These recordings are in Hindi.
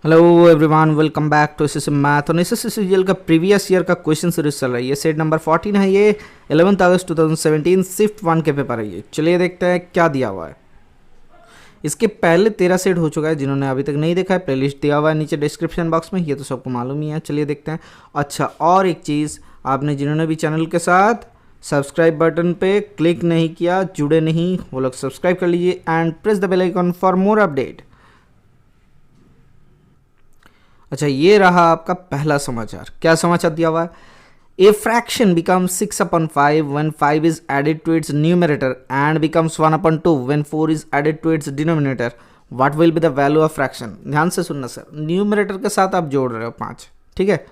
Hello everyone, welcome back to SSC math. और एसएससी सीजीएल का प्रीवियस ईयर का क्वेश्चन सीरीज चल रही है। सेट नंबर 14 है ये। 11 अगस्त 2017 शिफ्ट 1 के पेपर है ये। चलिए देखते हैं क्या दिया हुआ है। इसके पहले 13 सेट हो चुका है। जिन्होंने अभी तक नहीं देखा है, प्लेलिस्ट दिया हुआ है नीचे डिस्क्रिप्शन बॉक्स में, ये तो सबको मालूम ही है। चलिए देखते हैं। अच्छा, और एक चीज़, आपने जिन्होंने भी चैनल के साथ सब्सक्राइब बटन पे क्लिक नहीं किया, जुड़े नहीं, वो लोग सब्सक्राइब कर लीजिए and press the bell icon for more update. अच्छा, ये रहा आपका पहला समाचार। क्या समाचार दिया हुआ है? A fraction becomes 6/5 when 5 is added to its numerator and becomes 1/2 when 4 is added to its denominator. What will be the value of fraction? ध्यान से सुनना सर। न्यूमरेटर के साथ आप जोड़ रहे हो 5, ठीक है।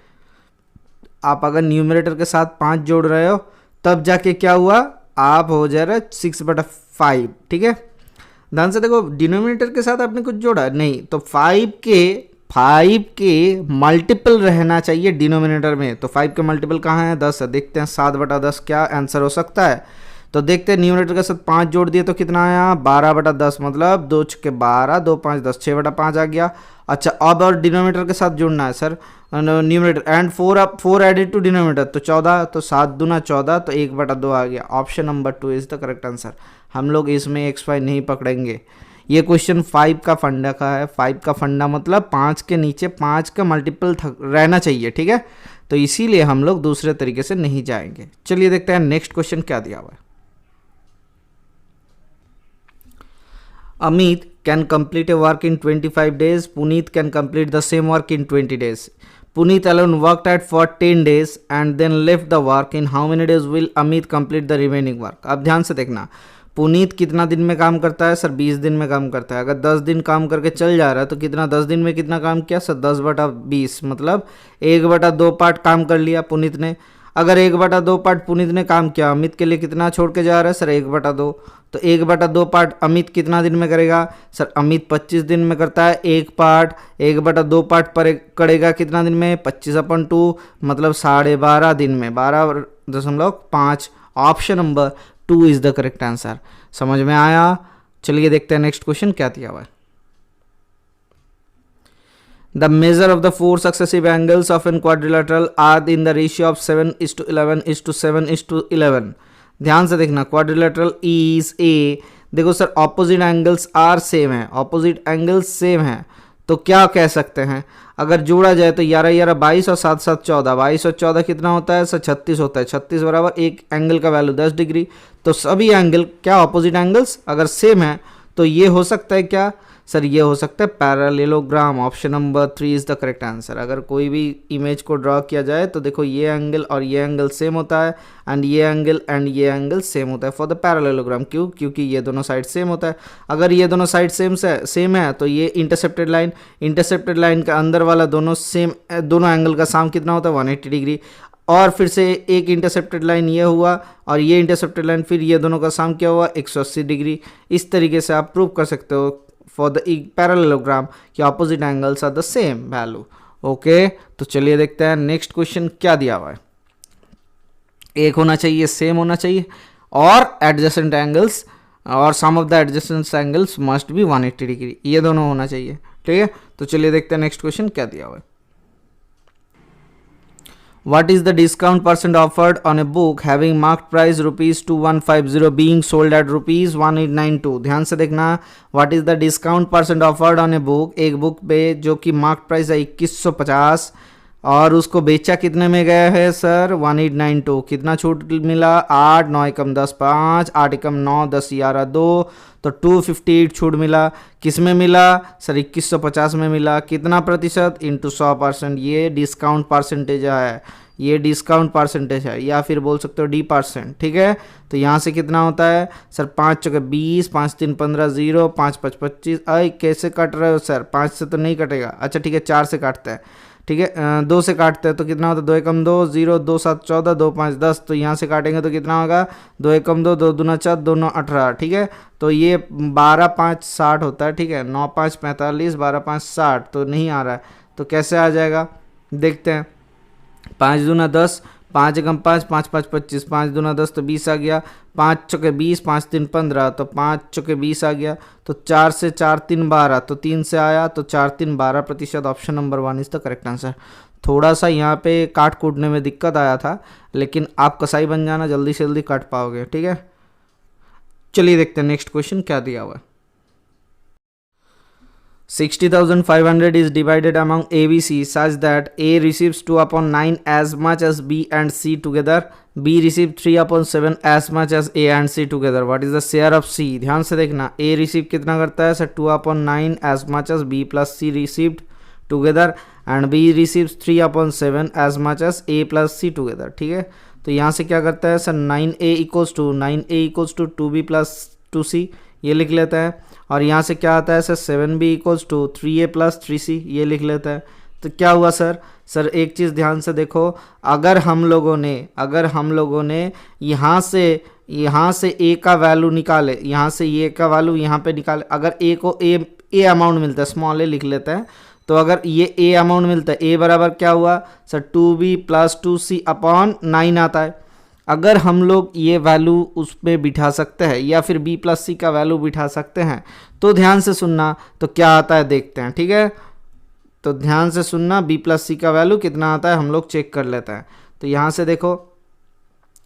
आप अगर न्यूमरेटर के साथ 5 जोड़ रहे हो तब जाके क्या हुआ, आप हो जा रहे 6/5, ठीक है। ध्यान से देखो, डिनोमिनेटर के साथ आपने कुछ जोड़ा नहीं, तो 5 के मल्टीपल रहना चाहिए डिनोमिनेटर में। तो 5 के मल्टीपल कहाँ है? 10 है। देखते हैं 7/10 क्या आंसर हो सकता है। तो देखते हैं, न्यूमरेटर के साथ 5 जोड़ दिए तो कितना आया? 12/10, मतलब 2 छक्के 12, 2 5 10, 6/5 आ गया। अच्छा, अब और डिनोमिनेटर के साथ जुड़ना है sir, numerator and 4 added to denominator, तो 14, तो 7 दूना 14, तो 1/2 आ गया। Option number 2 is the correct answer. हम लोग इसमें x5 नहीं पकड़ेंगे। ये क्वेश्चन 5 का फंडा का है। 5 का फंडा मतलब 5 के नीचे 5 का मल्टीपल रहना चाहिए, ठीक है। तो इसीलिए हम लोग दूसरे तरीके से नहीं जाएंगे। चलिए देखते हैं नेक्स्ट क्वेश्चन क्या दिया हुआ है। Amit can complete a work in 25 days. Puneet can complete the same work in 20 days. Puneet alone worked at for 10 days and then left the work. In how many days will Amit complete the remaining work? अब ध्यान से देखना, पुनीत कितना दिन में काम करता है सर? 20 दिन में काम करता है। अगर 10 दिन काम करके चल जा रहा है तो कितना, 10 दिन में कितना काम किया सर? 10/20, मतलब 1/2 पार्ट काम कर लिया पुनीत ने। अगर 1/2 पार्ट पुनीत ने काम किया, अमित के लिए कितना छोड़ के जा रहा है सर? 1/2। तो 1/2 पार्ट अमित कितना दिन में करेगा सर? अमित 25 दिन में करता है एक पार्ट। 1/2 पार्ट पर करेगा कितना दिन में? 25/2, मतलब 12.5 दिन में, 12.5। Option number 2 is the correct answer. समझ में आया? चलिए देखते हैं नेक्स्ट क्वेश्चन क्या दिया हुआ है। The measure of the 4 successive angles of an quadrilateral are in the ratio of 7:11:7:11। ध्यान से देखना, क्वाड्रिलेटरल इज ए। देखो sir, opposite angles are same है, ऑपोजिट एंगल्स सेम है, तो क्या कह सकते हैं? अगर जोड़ा जाए तो 11 11 22 और 7 7 14, 22 और 14 कितना होता है सर? 36 होता है। 36 बराबर एक एंगल का वैल्यू 10 डिग्री। तो सभी एंगल क्या ऑपोजिट एंगल्स अगर सेम है तो ये हो सकता है क्या सर? ये हो सकता है parallelogram. Option number 3 is the correct answer. अगर कोई भी इमेज को ड्रॉ किया जाए तो देखो, ये एंगल और ये एंगल सेम होता है एंड ये एंगल सेम होता है फॉर द पैरेललोग्राम। क्यों? क्योंकि ये दोनों साइड सेम होता है। अगर ये दोनों साइड सेम है तो ये इंटरसेप्टेड लाइन का अंदर वाला दोनों सेम, दोनों एंगल का साम कितना होता है? 180 डिग्री। और फिर से एक इंटरसेप्टेड लाइन ये हुआ और ये इंटरसेप्टेड लाइन, फिर ये दोनों का साम क्या हुआ? 180 डिग्री। इस तरीके से आप प्रूव कर सकते हो फॉर द पैरेललोग्राम कि opposite angles are the same value. Okay, तो चलिए देखते हैं नेक्स्ट क्वेश्चन क्या दिया हुआ है। एक होना चाहिए, सेम होना चाहिए, और एडजेसेंट एंगल्स और sum of the adjacent angles must be 180 degree, ये दोनों होना चाहिए, ठीक है। तो चलिए देखते हैं नेक्स्ट क्वेश्चन क्या दिया हुआ है। What is the discount percent offered on a book having marked price ₹2150 being sold at ₹1892? ध्यान से देखना, what is the discount percent offered on a book, एक बुक पे जो कि मार्क प्राइस है 2150 और उसको बेचा कितने में गया है सर? 1892। कितना छूट मिला? 8 9 एकम 10 5, 8 एकम 9 10 11 2, तो 258 छूट मिला। किस में मिला सर? 2150 में मिला। कितना प्रतिशत? इंटू 100%। ये डिस्काउंट परसेंटेज है, ये डिस्काउंट परसेंटेज है, या फिर बोल सकते हो D%, ठीक है। तो यहाँ से कितना होता है सर? 5 चौके 20, 5 3 15 0, 5 5 25। अरे कैसे काट रहे हो सर? 5 से तो नहीं कटेगा। अच्छा ठीक है, 4 से काटते हैं, ठीक है। 2 से काटते हैं तो कितना होता है? 2 एकम 2 0, 2 7 14, 2 5 10। तो यहाँ से काटेंगे तो कितना होगा? 2 एकम 2, 2 दूना 4, 2 9 18, ठीक है। तो ये 12 5 60 होता है, ठीक है। 9 5 45, 12 5 60, तो नहीं आ रहा है, तो कैसे आ जाएगा देखते हैं। 5 दूना 10, 5 एकम 5, 5 5 25, 5 दूना 10 तो 20 आ गया, 5 चौके 20, 5 3 15 तो 5 चौके 20 आ गया, तो 4 से 4 3 12 तो 3 से आया, तो 4 3 12%। Option number 1 is the correct answer. थोड़ा सा यहाँ पे काट कूटने में दिक्कत आया था, लेकिन आप कसाई बन जाना, जल्दी से जल्दी काट पाओगे, ठीक है। चलिए देखते हैं नेक्स्ट क्वेश्चन क्या दिया हुआ है। 60,500 is divided among A, B, C such that A receives 2/9 as much as B and C together. B receives 3/7 as much as A and C together. What is the share of C? ध्यान से देखना, A receive कितना करता है sir 2/9 as much as B plus C received together and B receives 3/7 as much as A plus C together, ठीक है। तो यहाँ से क्या करता है sir 9A equals to 2B plus 2C, ये लिख लेता है। और यहाँ से क्या आता है sir 7B equals to 3A plus 3C, ये लिख लेता है। तो क्या हुआ सर एक चीज़ ध्यान से देखो, अगर हम लोगों ने यहाँ से A का वैल्यू निकाले, यहाँ से ये का वैल्यू यहाँ पे निकाले, अगर A को A अमाउंट मिलता है, स्मॉल a लिख लेते हैं, तो अगर ये A अमाउंट मिलता है, A बराबर क्या हुआ sir 2B plus 2C upon 9 आता है। अगर हम लोग ये वैल्यू उस पर बिठा सकते हैं या फिर B plus C का वैल्यू बिठा सकते हैं, तो ध्यान से सुनना तो क्या आता है देखते हैं, ठीक है। तो ध्यान से सुनना, B plus C का वैल्यू कितना आता है हम लोग चेक कर लेते हैं। तो यहाँ से देखो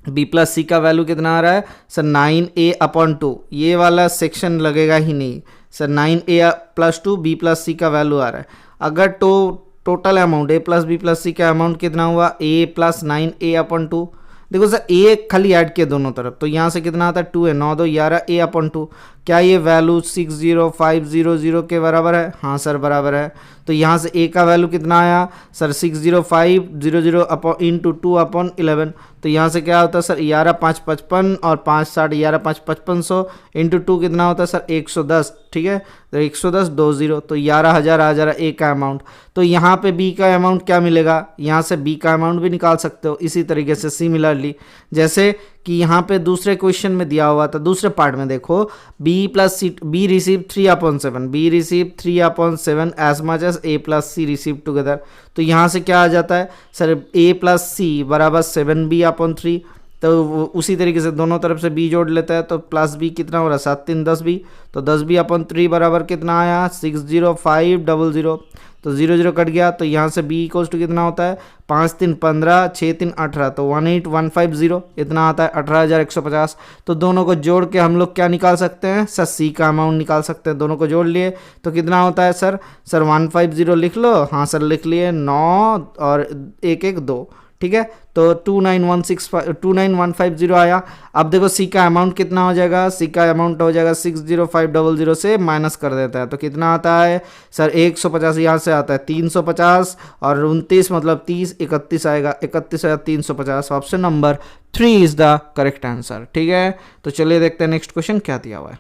B plus C का वैल्यू कितना आ रहा है सर 9A अपॉन 2, ये वाला सेक्शन लगेगा ही नहीं sir, 9A plus 2 B plus C का वैल्यू आ रहा है। अगर total amount A plus B plus C का अमाउंट कितना हुआ A plus 9A अपॉन 2, देखो सर A खाली ऐड किए दोनों तरफ, तो यहाँ से कितना आता है 2 है, 9 2 11 A अपॉन 2। क्या ये वैल्यू 60500 के बराबर है? हाँ सर बराबर है। तो यहाँ से A का वैल्यू कितना आया सर 60500 अपॉन इंटू 2 अपॉन 11, तो यहाँ से क्या होता है सर 11 5 55 और 5 60 11 5 5500 इंटू 2 कितना होता है सर 110, ठीक है। तो 110 20, तो 11,000 आ जा रहा A का अमाउंट। तो यहाँ पे B का अमाउंट क्या मिलेगा, यहाँ से B का अमाउंट भी निकाल सकते हो इसी तरीके से सिमिलरली, जैसे कि यहाँ पे दूसरे क्वेश्चन में दिया हुआ था, दूसरे पार्ट में देखो B receive 3/7, B receive 3/7 as much as A plus C receive together। तो यहाँ से क्या आ जाता है सर A plus C बराबर 7B/3, तो उसी तरीके से दोनों तरफ से B जोड़ लेता है, तो प्लस B कितना हो रहा है 7 3 10B, तो 10B/3 बराबर कितना आया 60500, तो 0 0 कट गया। तो यहाँ से B इक्वल्स टू कितना होता है 5 3 15 6 3 18, तो 18150 इतना आता है 18,150। तो दोनों को जोड़ के हम लोग क्या निकाल सकते हैं सर C का अमाउंट निकाल सकते हैं। दोनों को जोड़ लिए तो कितना होता है सर 150 लिख लो, हाँ सर लिख लिए, 9 और 1 1 2, ठीक है। तो 29150 आया। अब देखो C का अमाउंट कितना हो जाएगा, C का अमाउंट हो जाएगा 60500 से माइनस कर देता है, तो कितना आता है सर 150, यहाँ से आता है 350 और 29 मतलब 30 31 आएगा, 31,350। Option number 3 is the correct answer, ठीक है। तो चलिए देखते हैं नेक्स्ट क्वेश्चन क्या दिया हुआ है।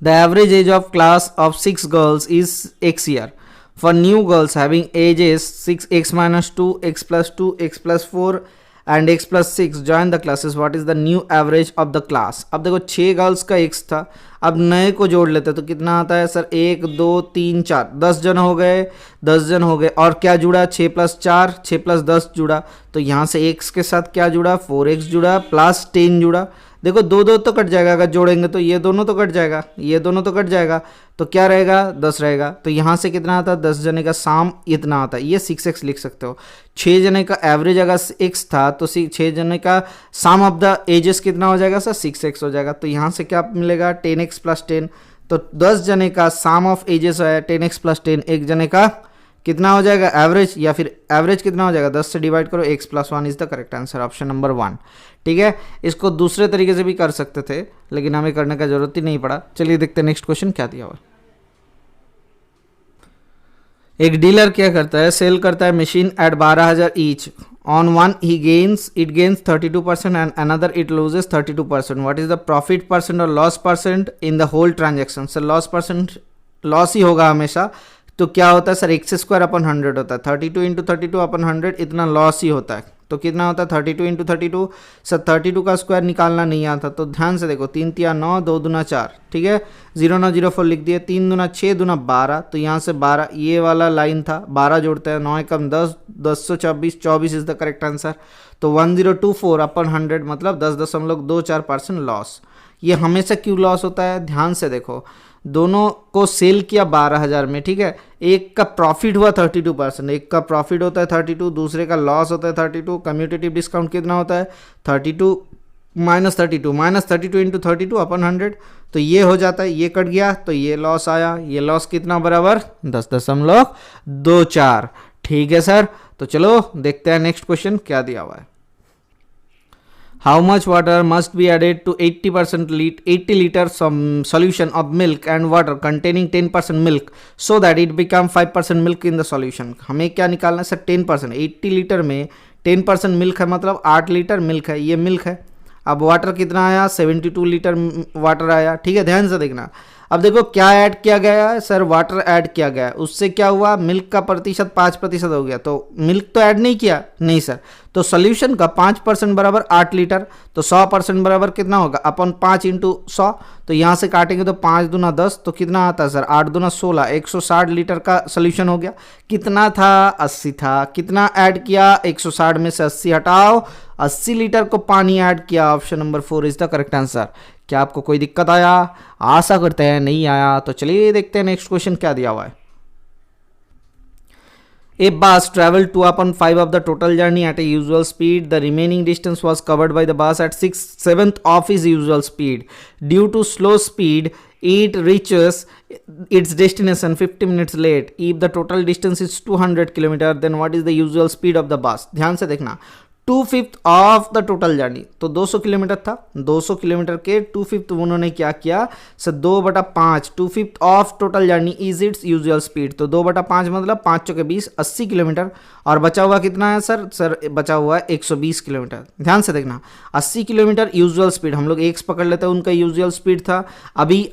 The average age of class of 6 girls is x year. For new girls having ages 6x minus 2, x plus 2, x plus 4 and x plus 6 join the classes. What is the new average of the class? अब देखो 6 गर्ल्स का x था, अब नए को जोड़ लेते तो कितना आता है सर 1 2 3 4, 10 जन हो गए, 10 जन हो गए। और क्या जुड़ा 6 plus 4 6 plus 10 जुड़ा, तो यहाँ से x के साथ क्या जुड़ा 4x जुड़ा प्लस 10 जुड़ा। देखो 2 2 तो कट जाएगा, अगर जोड़ेंगे तो ये दोनों तो कट जाएगा, ये दोनों तो कट जाएगा, तो क्या रहेगा 10 रहेगा। तो यहाँ से कितना आता है 10 जने का साम इतना आता है, ये 6x लिख सकते हो। 6 जने का एवरेज अगर x था तो 6 जने का साम ऑफ द एजेस कितना हो जाएगा सर 6x हो जाएगा। तो यहाँ से क्या मिलेगा 10x प्लस 10, तो 10 जने का साम ऑफ एजेस है 10x प्लस 10, एक जने का कितना हो जाएगा एवरेज, या फिर एवरेज कितना हो जाएगा 10 से डिवाइड करो, x plus 1 is the correct answer, option number 1, ठीक है। इसको दूसरे तरीके से भी कर सकते थे लेकिन हमें करने का जरूरत ही नहीं पड़ा। चलिए देखते हैं नेक्स्ट क्वेश्चन क्या दिया हुआ। एक डीलर क्या करता है, सेल करता है machine eight 12,000 each. On one it gains 32% and another it loses 32%. What is the profit percent or loss percent in the whole transaction? Sir loss percent loss ही होगा हमेशा, तो क्या होता है सर x² अपॉन 100 होता है, 32 × 32 अपॉन 100 इतना लॉस ही होता है, तो कितना होता है 32 इंटू 32। सर 32 का स्क्वायर निकालना नहीं आता, तो ध्यान से देखो 3 तिया 9, 2 दूना 4, ठीक है 0 9 0 4 लिख दिए, 3 दूना 6 दूना 12, तो यहाँ से 12 ये वाला लाइन था, 12 जोड़ते हैं 9 एकम 10, 1024, 24 इज द करेक्ट आंसर। तो 1024 अपन 100 मतलब 10.24% लॉस। ये हमेशा क्यों लॉस होता है, ध्यान से देखो, दोनों को सेल किया 12,000 में, ठीक है, एक का प्रॉफिट हुआ 32%, एक का प्रॉफिट होता है 32, दूसरे का लॉस होता है 32। कम्यूटेटिव डिस्काउंट कितना होता है 32 माइनस 32 इंटू 32 अपन 100, तो ये हो जाता है, ये कट गया तो ये लॉस आया, ये लॉस कितना बराबर 10.24। ठीक है सर, तो चलो देखते हैं नेक्स्ट क्वेश्चन क्या दिया हुआ है। How much water must be added to 80 liters solution of milk and water containing 10% milk so that it become 5% milk in the solution? हमें क्या निकालना है सर 10%, 80 लीटर में 10% मिल्क है मतलब 8 लीटर मिल्क है, ये मिल्क है। अब वाटर कितना आया 72 लीटर वाटर आया, ठीक है, ध्यान से देखना। अब देखो क्या ऐड किया गया है सर, वाटर ऐड किया गया है, उससे क्या हुआ मिल्क का प्रतिशत 5% हो गया, तो मिल्क तो ऐड नहीं किया, नहीं सर, तो सोल्यूशन का 5% बराबर 8 लीटर, तो 100% बराबर कितना होगा अपन 5 इंटू 100, तो यहाँ से काटेंगे तो 5 दूना 10, तो कितना आता है सर 8 दूना 16, 160 लीटर का सोल्यूशन हो गया। कितना था 80 था, कितना ऐड किया 160 में से 80 हटाओ, 80 लीटर को पानी ऐड किया, option number 4 is the correct answer. क्या आपको कोई दिक्कत आया, आशा करते हैं नहीं आया, तो चलिए देखते हैं नेक्स्ट क्वेश्चन क्या दिया हुआ है। A bus traveled 2/5 of the total journey at a usual speed. The remaining distance was covered by the bus at 6/7 of its usual speed. Due to slow speed, it reaches its destination 50 minutes late. If the total distance is 200 km, then what is the usual speed of the bus? ध्यान से देखना, 2/5 ऑफ द टोटल जर्नी, तो 200 किलोमीटर था, 200 किलोमीटर के 2/5 उन्होंने क्या किया sir 2/5, 2/5 of total journey is it's usual speed, तो 2/5 मतलब 5 चौके 20, 80 किलोमीटर, और बचा हुआ कितना है सर बचा हुआ है 120 किलोमीटर। ध्यान से देखना 80 किलोमीटर यूजुअल स्पीड, हम लोग एक्स पकड़ लेते हैं, उनका यूजुअल स्पीड था, अभी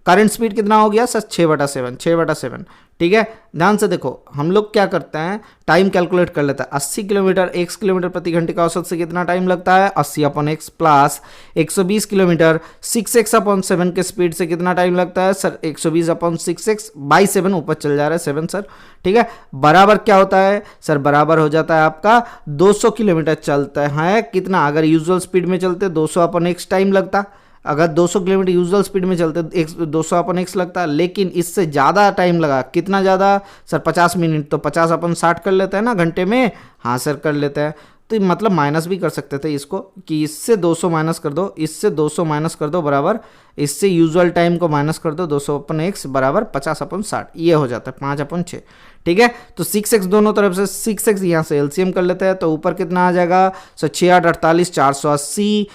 करंट स्पीड कितना हो गया सर 6/7, ठीक है। ध्यान से देखो हम लोग क्या करते हैं टाइम कैलकुलेट कर लेते हैं, 80 किलोमीटर x किलोमीटर प्रति घंटे का औसत से कितना टाइम लगता है 80/x प्लस 120 किलोमीटर 6x/7 के स्पीड से कितना टाइम लगता है सर 120/6x बाई 7, ऊपर चल जा रहा है 7 सर, ठीक है, बराबर क्या होता है सर बराबर हो जाता है आपका 200 किलोमीटर चलता है कितना, अगर यूजुअल स्पीड में चलते 200/x टाइम लगता, अगर 200 किलोमीटर यूजुअल स्पीड में चलते 200/x लगता, लेकिन इससे ज़्यादा टाइम लगा, कितना ज़्यादा सर 50 मिनट, तो 50/60 कर लेते हैं ना घंटे में, हाँ सर कर लेते हैं, तो मतलब माइनस भी कर सकते थे इसको कि इससे 200 माइनस कर दो, इससे 200 माइनस कर दो बराबर, इससे यूजुअल टाइम को माइनस कर दो 200/x बराबर 50/60, ये हो जाता है 5/6, ठीक है। तो 6x दोनों तरफ से 6x यहाँ से एलसीएम कर लेते हैं, तो ऊपर कितना आ जाएगा सो 6 8 48 480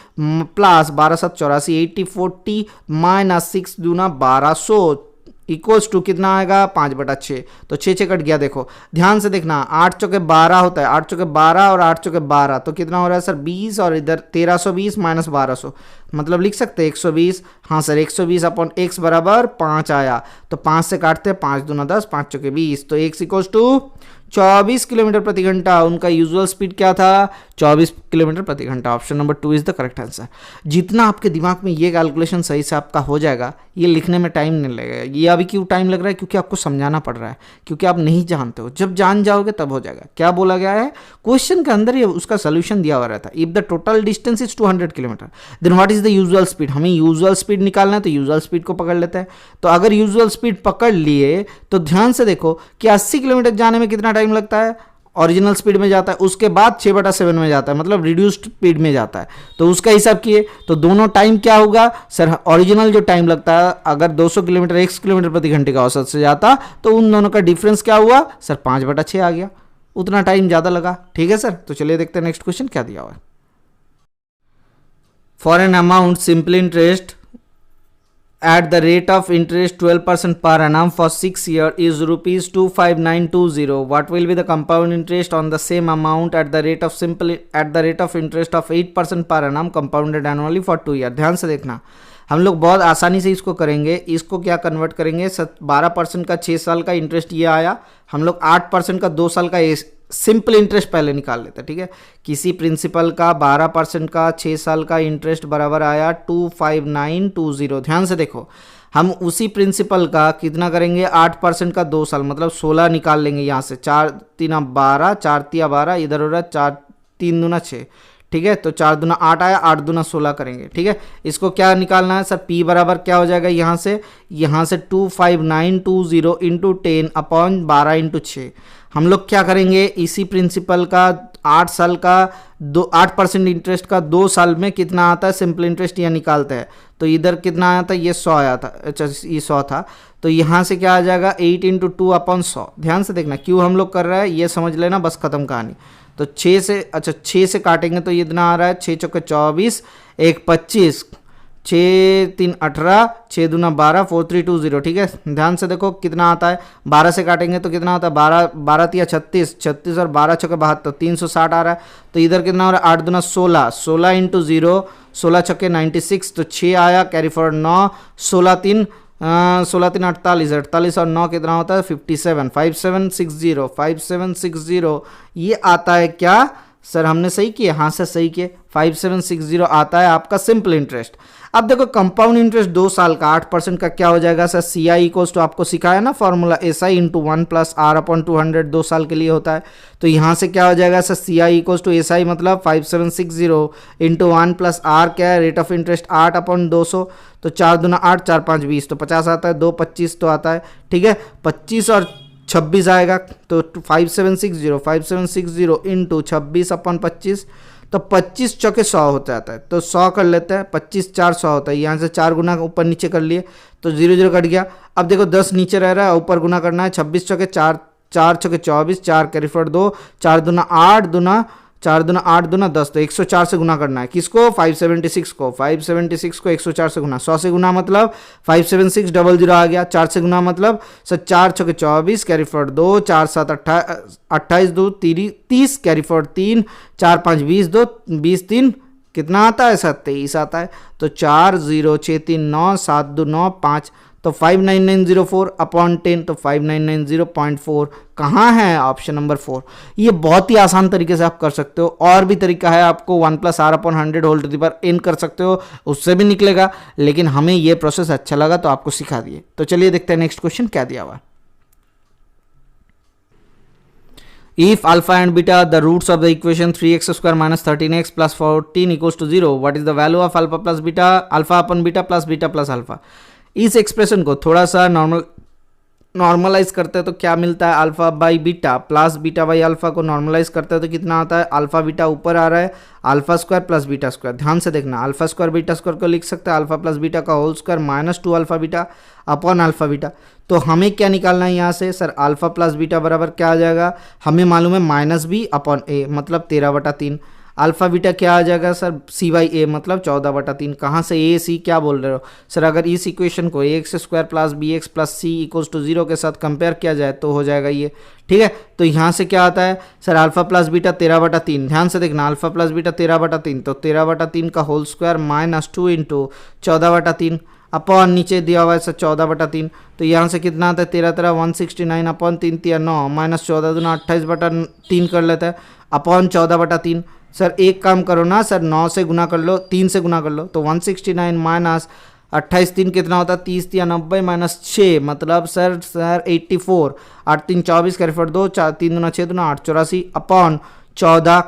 प्लस 12 7 84 80 40 माइनस 6 दूना 1200 इक्वल्स टू कितना आएगा 5/6, तो 6 कट गया। देखो ध्यान से देखना 8 चौके 12 होता है, 8 चौके 12 और 8 चौके 12, तो कितना हो रहा है सर 20, और इधर 1320 माइनस 1200 मतलब लिख सकते हैं 120, हाँ सर 120/x बराबर 5 आया, तो 5 से काटते हैं 5 दूना 10 5 चौके 20, तो x इक्वल्स टू 24 किलोमीटर प्रति घंटा, उनका यूजुअल स्पीड क्या था 24 किलोमीटर प्रति घंटा, option number 2 is the correct answer. जितना आपके दिमाग में ये कैलकुलेशन सही से आपका हो जाएगा, ये लिखने में टाइम नहीं लगेगा। ये अभी क्यों टाइम लग रहा है, क्योंकि आपको समझाना पड़ रहा है, क्योंकि आप नहीं जानते हो, जब जान जाओगे तब हो जाएगा। क्या बोला गया है क्वेश्चन के अंदर, ये उसका सोल्यूशन दिया हुआ रहता है, if the total distance is 200 kilometre then what is the usual speed, हमें यूजुअल स्पीड निकालना है, तो यूजुअल स्पीड को पकड़ लेते हैं। तो अगर यूजुअल स्पीड पकड़ लिए तो ध्यान से देखो कि 80 किलोमीटर जाने में कितना टाइम लगता है, ओरिजिनल स्पीड में जाता है, उसके बाद 6/7 में जाता है, मतलब रिड्यूस्ड स्पीड में जाता है, तो उसका हिसाब किए तो दोनों टाइम क्या होगा सर, ओरिजिनल जो टाइम लगता है अगर 200 किलोमीटर x किलोमीटर प्रति घंटे का औसत से जाता, तो उन दोनों का डिफरेंस क्या हुआ सर 5/6 आ गया, उतना टाइम ज़्यादा लगा, ठीक है सर। तो चलिए देखते हैं नेक्स्ट क्वेश्चन क्या दिया हुआ है। For an amount simple interest at the rate of interest 12% per annum for 6 years is rupees 25920. What will be the compound interest on the same amount at the rate of interest of 8% per annum compounded annually for 2 years? ध्यान से देखना, हम लोग बहुत आसानी से इसको करेंगे। इसको क्या कन्वर्ट करेंगे 12% का 6 साल का इंटरेस्ट ये आया, हम लोग 8% का 2 साल का सिंपल इंटरेस्ट पहले निकाल लेते हैं, ठीक है। किसी प्रिंसिपल का 12% का 6 साल का इंटरेस्ट बराबर आया 25920। ध्यान से देखो, हम उसी प्रिंसिपल का कितना करेंगे, 8% का 2 साल मतलब 16 निकाल लेंगे यहाँ से। 4 3 12, 4 3 12, इधर हो रहा है 4 3 दूना 6, ठीक है। तो 4 दूना 8 आया, 8 दूना 16 करेंगे, ठीक है। इसको क्या निकालना है सर, P बराबर क्या हो जाएगा यहाँ से 25920 इंटू 10 अपॉन 12 इंटू 6। हम लोग क्या करेंगे, इसी प्रिंसिपल का 8 साल का 8% इंटरेस्ट का 2 साल में कितना आता है सिंपल इंटरेस्ट यह निकालते हैं। तो इधर कितना आया था, ये 100 आया था, अच्छा ये 100 था। तो यहाँ से क्या आ जाएगा 8 इंटू 2 अपॉन 100। ध्यान से देखना क्यों हम लोग कर रहे हैं ये समझ लेना, बस खत्म कहानी। तो 6 से, अच्छा 6 से काटेंगे तो ये इतना आ रहा है 6 चौके 24, 1 25, 6 3 18, 6 दूना 12, 4320, ठीक है। ध्यान से देखो कितना आता है, 12 से काटेंगे तो कितना आता है 12 12 तिया 36, 36 और 12 छक्के 72, 360 आ रहा है। तो इधर कितना हो रहा है 8 दूना 16, 16 इंटू 0, 16 छक्के 96, तो 6 आया, कैरी फॉरवर्ड 9, 16 3 48, 48 और 9 कितना होता है 57, 5760, 5760 ये आता है क्या सर, हमने सही किया, हाँ सर सही किए, 5760 आता है आपका सिंपल इंटरेस्ट। अब देखो कंपाउंड इंटरेस्ट 2 साल का 8% का क्या हो जाएगा sir, C I equals to आपको सिखाया ना formula, S I into 1 plus R upon 200 2 साल के लिए होता है। तो यहाँ से क्या हो जाएगा sir, C I equals to S I मतलब 5760 इंटू 1 प्लस आर क्या है, रेट ऑफ इंटरेस्ट 8 अपॉन 200, तो 4 दूना 8, 4 5 20, तो 50 आता है, 2 25 तो आता है, ठीक है। 25 और 26 आएगा तो 5760 इंटू 26 अपॉन 25, तो 25 चौके 100 हो जाता है, तो 100 कर लेते हैं, 25 4 100 होता है। यहाँ से 4 गुना ऊपर नीचे कर लिए तो 0 0 कट गया। अब देखो 10 नीचे रह रहा है, ऊपर गुना करना है, 26 चौके 4, 4 चौके 24, 4 कैरी फॉरवर्ड 2, 4 दूना 8 दूना 4 दूना 8 दूना 10, तो 104 से गुना करना है किसको, 576 को, 576 को 104 से गुना, 100 से गुना मतलब 57600 आ गया, 4 से गुना मतलब सर 4 छके 24 कैरी फॉरवर्ड 2, 4 7 28 2 30 कैरी फॉरवर्ड 3, 4 5 20 2 20 3 कितना आता है सर 23 आता है। तो 4 0 6 3 9 7 2 9 5, तो 59904 अपॉन 10, तो 5990.4 कहाँ है, ऑप्शन नंबर 4। ये बहुत ही आसान तरीके से आप कर सकते हो। और भी तरीका है, आपको 1 plus R upon 100 whole to the power n कर सकते हो, उससे भी निकलेगा, लेकिन हमें ये प्रोसेस अच्छा लगा तो आपको सिखा दिए। तो चलिए देखते हैं नेक्स्ट क्वेश्चन क्या दिया हुआ। If alpha and beta, the roots of the equation 3x square minus 13x plus 14 equals to 0, what is the value of alpha plus beta, alpha upon beta plus alpha। इस एक्सप्रेशन को थोड़ा सा नॉर्मलाइज करते हैं तो क्या मिलता है, alpha by beta plus beta by alpha को नॉर्मलाइज करते हैं तो कितना आता है, अल्फा बीटा ऊपर आ रहा है, alpha square plus beta square. ध्यान से देखना, अल्फा स्क्वायर बीटा स्क्वायर को लिख सकते हैं अल्फा प्लस बीटा का whole square minus 2 alpha beta upon alpha beta. तो हमें क्या निकालना है यहाँ से सर, अल्फा प्लस बीटा बराबर क्या आ जाएगा, हमें मालूम है माइनस बी अपॉन ए मतलब 13/3। अल्फा बीटा क्या आ जाएगा सर, सी बाई ए मतलब 14/3। कहाँ से ए सी क्या बोल रहे हो सर, अगर इस इक्वेशन को x square plus b x plus C equals to 0 के साथ कंपेयर किया जाए तो हो जाएगा ये, ठीक है। तो यहाँ से क्या आता है सर, अल्फा प्लस बीटा 13/3। ध्यान से देखना, अल्फा प्लस बीटा 13/3, तो 13/3 का whole square minus 2 into 14/3 upon नीचे दिया हुआ है सर 14/3। तो यहाँ से कितना आता है 13 13 169 अपॉन 3 3 9 माइनस 14 दूना 28/3 कर लेता है अपॉन 14/3। सर एक काम करो ना सर, 9 से गुना कर लो, 3 से गुना कर लो, तो 169 माइनस 28 3 कितना होता है 30 3 90 माइनस 6 मतलब सर 84, 8 3 24 कैरी फॉरवर्ड 2, 4 3 दूना 6 दूना 8 84 अपॉन 14,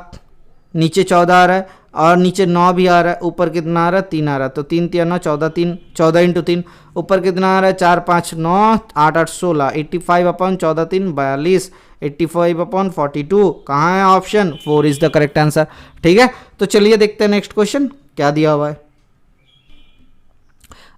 नीचे 14 आ रहा है और नीचे 9 भी आ रहा है, ऊपर कितना आ रहा है 3 आ रहा है, तो 3 3 9 14 3 14 इंटू 3, ऊपर कितना आ रहा है 4 5 9 8 8 16 85 अपॉन 14 3 42, 85 अपॉन 42 कहाँ है, option 4 is the correct answer. ठीक है, तो चलिए देखते हैं नेक्स्ट क्वेश्चन क्या दिया हुआ है।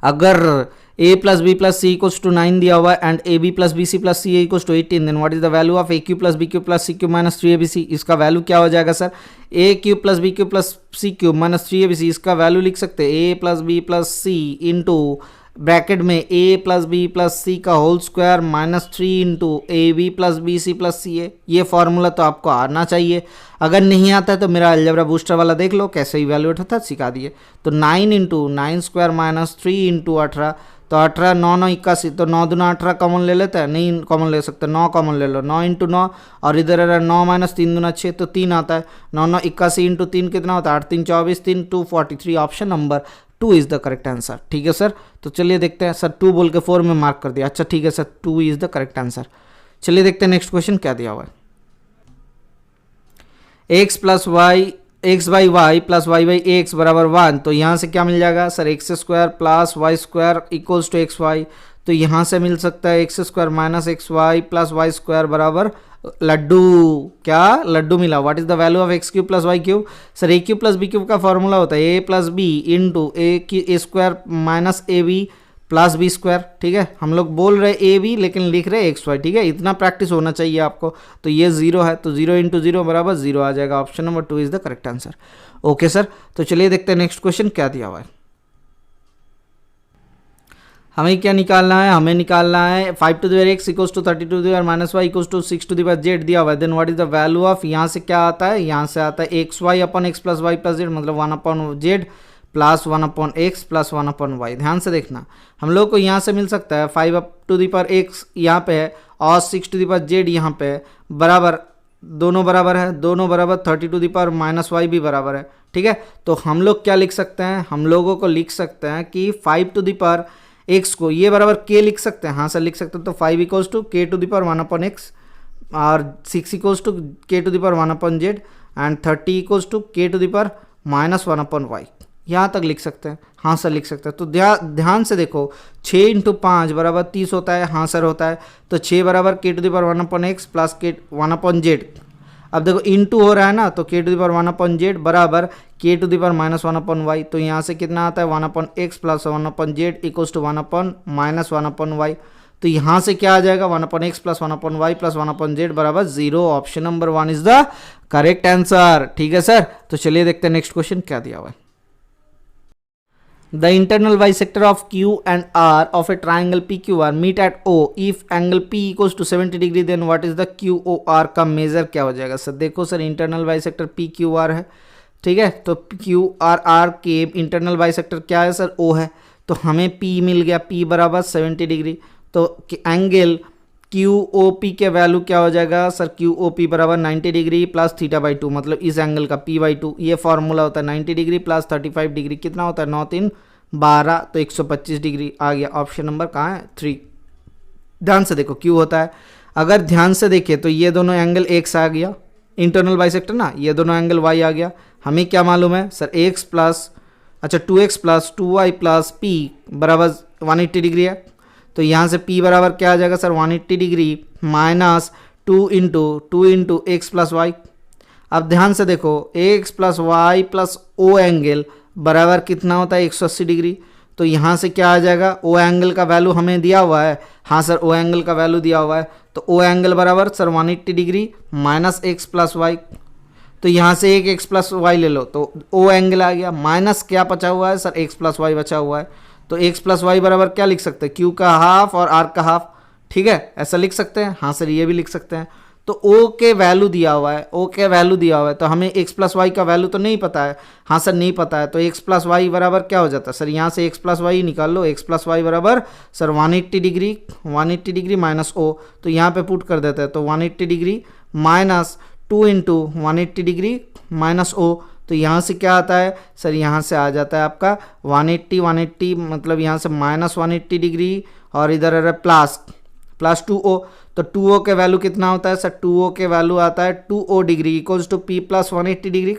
अगर a plus B plus C equals to 9 दिया हुआ है and A B plus B C plus C equals to 18, then what is the value of A cube plus B cube plus C cube minus 3abc। इसका वैल्यू क्या हो जाएगा sir, A cube plus B cube plus C cube minus 3abc। इसका वैल्यू लिख सकते हैं A plus B plus C into bracket में ए प्लस बी प्लस सी का whole square minus 3 into A B plus B C plus C A. ये फॉर्मूला तो आपको आना चाहिए, अगर नहीं आता है तो मेरा अलजेब्रा बूस्टर वाला देख लो कैसे इवैल्यूएट होता है, सिखा दिए। तो 9 इंटू 9 स्क्वायर माइनस 3 इंटू 18, तो 18 9 9 81, तो 9 दूना 18 कॉमन ले लेते हैं, नहीं कॉमन ले सकते, 9 कॉमन ले लो, 9 इंटू 9, और इधर आ रहा है 9 माइनस 3 दूना 6, तो 3 आता है, 9 9 81 इंटू 3 कितना होता है, 8 3 24, 3 2 43, option number 2 is the correct answer. ठीक है सर, तो चलिए देखते हैं। सर 2 बोल के 4 में मार्क कर दिया, अच्छा ठीक है sir, 2 is the correct answer. चलिए देखते हैं नेक्स्ट क्वेश्चन क्या दिया हुआ है। X plus y, x by y plus y by x बराबर 1, तो यहाँ से क्या मिल जाएगा sir, x square plus y square equals to x y, तो यहाँ से मिल सकता है x square minus x y plus y square बराबर लड्डू। क्या लड्डू मिला, what is the value of X cube plus Y cube. Sir A cube plus B cube का फॉर्मूला होता है A plus B into A square minus A B plus B square. ठीक है, हम लोग बोल रहे ए बी लेकिन लिख रहे एक्स वाई। ठीक है, इतना प्रैक्टिस होना चाहिए आपको। तो ये 0 है, तो 0 इंटू 0 बराबर 0 आ जाएगा, option number 2 is the correct answer. Okay sir, तो चलिए देखते हैं नेक्स्ट क्वेश्चन क्या दिया हुआ है। हमें क्या निकालना है, हमें निकालना है 5 to the power x equals to 32 to the power minus y equals to 6 to the power z दिया हुआ है। Then what is the value of, यहाँ से क्या आता है, यहाँ से आता है x y upon x plus y plus z, मतलब 1 upon z plus 1 upon x plus 1 upon y. ध्यान से देखना, हम लोग को यहाँ से मिल सकता है 5 up to the power x यहाँ पे है और 6 टू द पावर जेड यहाँ पे है, बराबर दोनों बराबर है, दोनों बराबर 30 to the power minus y भी बराबर है। ठीक है, तो हम लोग क्या लिख सकते हैं, हम लोगों को लिख सकते हैं कि 5 टू द पावर एक्स को ये बराबर के लिख सकते हैं, हाँ सर लिख सकते हैं। तो 5 equals to K to the power 1 upon X और 6 equals to K to the power 1 upon Z and 30 equals to K to the power minus 1 upon Y, यहाँ तक लिख सकते हैं। हाँ सर लिख सकते हैं। तो ध्यान से देखो, 6 इंटू 5 बराबर 30 होता है, हाँ सर होता है। तो 6 बराबर k to the power 1 upon x plus k 1 upon Z. अब देखो इंटू हो रहा है ना, तो k to the power 1 upon z बराबर k to the power minus 1 upon y. तो यहाँ से कितना आता है 1 upon x plus 1 upon z equals to 1 upon minus 1 upon y. तो यहाँ से क्या आ जाएगा 1 upon x plus 1 upon y plus 1 upon z बराबर 0, option number 1 is the correct answer. ठीक है सर, तो चलिए देखते हैं नेक्स्ट क्वेश्चन क्या दिया हुआ है। The internal bisector of Q and R of a triangle PQR meet at O. If angle P equals to 70 degree, then what is the QOR का मेजर क्या हो जाएगा। सर देखो सर, इंटरनल बाइसेक्टर PQR है, ठीक है, तो QRR के इंटरनल बाइसेक्टर क्या है सर, O है। तो हमें P मिल गया, P बराबर 70 डिग्री। तो एंगल QOP के वैल्यू क्या हो जाएगा सर, QOP बराबर 90 डिग्री प्लस थीटा बाई 2, मतलब इस एंगल का P/2। ये फॉर्मूला होता है 90 डिग्री प्लस 35 डिग्री, कितना होता है 9 3 12, तो 125 डिग्री आ गया। ऑप्शन नंबर कहाँ है 3। ध्यान से देखो, Q होता है, अगर ध्यान से देखें तो ये दोनों एंगल X आ गया, इंटरनल बाइसेक्टर ना, ये दोनों एंगल Y आ गया। हमें क्या मालूम है sir, X plus 2x plus 2y plus P बराबर 180 डिग्री है। तो यहाँ से P बराबर क्या आ जाएगा sir, 180 degree minus 2 into x plus y. अब ध्यान से देखो, x plus y plus O angle बराबर कितना होता है 180 डिग्री। तो यहाँ से क्या आ जाएगा, ओ एंगल का वैल्यू हमें दिया हुआ है, हाँ सर ओ एंगल का वैल्यू दिया हुआ है। तो ओ एंगल बराबर sir 180 degree minus x plus y. तो यहाँ से एक एक्स प्लस वाई ले लो, तो ओ एंगल आ गया, माइनस क्या बचा हुआ है सर, एक्स प्लस वाई बचा हुआ है। तो एक्स प्लस वाई बराबर क्या लिख सकते हैं, क्यू का हाफ और आर का हाफ। ठीक है, ऐसा लिख सकते हैं, हाँ सर ये भी लिख सकते हैं। तो ओ के वैल्यू दिया हुआ है, ओ के वैल्यू दिया हुआ है, तो हमें एक्स प्लस वाई का वैल्यू तो नहीं पता है, हाँ सर नहीं पता है। तो एक्स प्लस वाई बराबर क्या हो जाता है सर, यहाँ से एक्स प्लस वाई निकाल लो, एक्स प्लस वाई बराबर सर 180 डिग्री माइनस ओ। तो यहाँ पे पुट कर देते हैं, तो 180 degree minus 2 into 180 degree minus O. तो यहाँ से क्या आता है सर, यहाँ से आ जाता है आपका 180 मतलब यहाँ से माइनस 180 डिग्री और इधर है प्लस 2o। तो 2o के वैल्यू कितना होता है सर, 2o के वैल्यू आता है 2o degree equals to P plus 180 degree.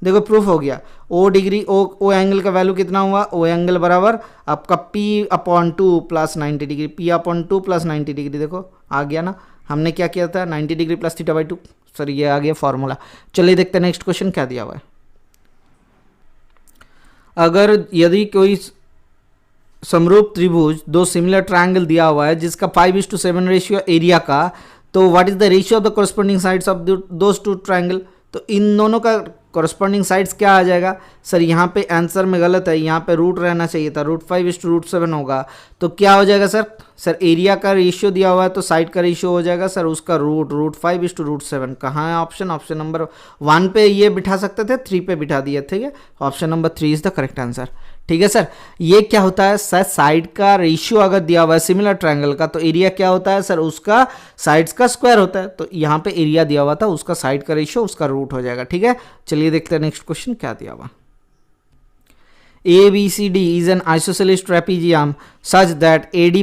देखो प्रूफ हो गया, ओ डिग्री ओ एंगल का वैल्यू कितना हुआ, ओ एंगल बराबर आपका P/2 plus 90 degree, P/2 plus 90 degree. देखो आ गया ना, हमने क्या किया था 90 degree plus theta by 2। Sir ये आ गया फॉर्मूला। चलिए देखते हैं नेक्स्ट क्वेश्चन क्या दिया हुआ है। अगर यदि कोई समरूप त्रिभुज दो सिमिलर ट्रायंगल दिया हुआ है जिसका 5:7 रेशियो एरिया का, तो what is the ratio of the corresponding sides of those two triangle. तो इन दोनों का कॉरस्पॉन्डिंग साइड्स क्या आ जाएगा सर, यहाँ पे आंसर में गलत है, यहाँ पे रूट रहना चाहिए था, √5:7 होगा। तो क्या हो जाएगा सर एरिया का रेशियो दिया हुआ है तो साइड का रेशियो हो जाएगा सर उसका √5:7। कहाँ है ऑप्शन नंबर 1 पे ये बिठा सकते थे, 3 पे बिठा दिए थे। Option number 3 is the correct answer. ठीक है सर। ये क्या होता है सर, साइड का रेशियो अगर दिया हुआ है सिमिलर ट्रायंगल का, तो एरिया क्या होता है सर, उसका साइड्स का स्क्वायर होता है। तो यहाँ पे एरिया दिया हुआ था, उसका साइड का रेशियो उसका रूट हो जाएगा। ठीक है, चलिए देखते हैं नेक्स्ट क्वेश्चन क्या दिया हुआ। ABCD is an isosceles trapezium such that AD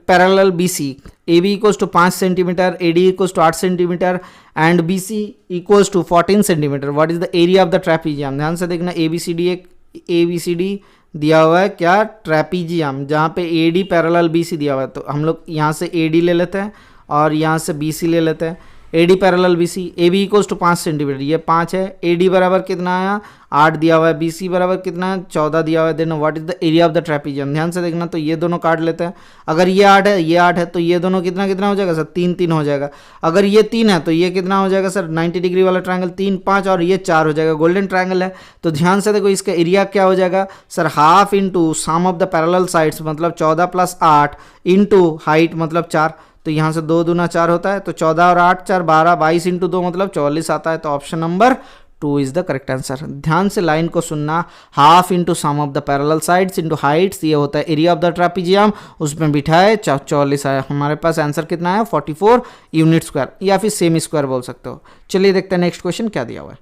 parallel BC, AB equals to 5 cm, AD equals to 8 cm and BC equals to 14 cm. What is the area of the trapezium? ध्यान से देखना, ABCD दिया हुआ है क्या, ट्रेपीजियम, जहाँ पे AD पैरेलल BC दिया हुआ है। तो हम लोग यहाँ से AD ले लेते हैं और यहाँ से BC ले लेते हैं। AD parallel BC, AB equals to 5 centimetre, ये 5 है। AD बराबर कितना आया, 8 दिया हुआ है। BC बराबर कितना है, 14 दिया हुआ है। Then what is the area of the trapezium? ध्यान से देखना, तो ये दोनों काट लेते हैं। अगर ये 8 है, ये 8 है, तो ये दोनों कितना कितना हो जाएगा सर, 3 3 हो जाएगा। अगर ये 3 है तो ये कितना हो जाएगा सर, 90 डिग्री वाला ट्रायंगल 3 5 और ये 4 हो जाएगा, गोल्डन ट्रायंगल है। तो ध्यान से देखो, इसका एरिया क्या हो जाएगा sir, half into sum of the parallel sides, मतलब 14 + 8 इंटू हाइट मतलब 4। तो यहाँ से 2 दूना 4 होता है, तो 14 और 8 4 12, 22 इंटू 2 मतलब 44 आता है। तो option number 2 is the correct answer. ध्यान से लाइन को सुनना, half into sum of the parallel sides into heights, ये होता है एरिया ऑफ द ट्रेपीजियम। उसमें बिठाए 44 आया, हमारे पास आंसर कितना है 44 यूनिट स्क्वायर, या फिर सेमी स्क्वायर बोल सकते हो। चलिए देखते हैं नेक्स्ट क्वेश्चन क्या दिया हुआ है।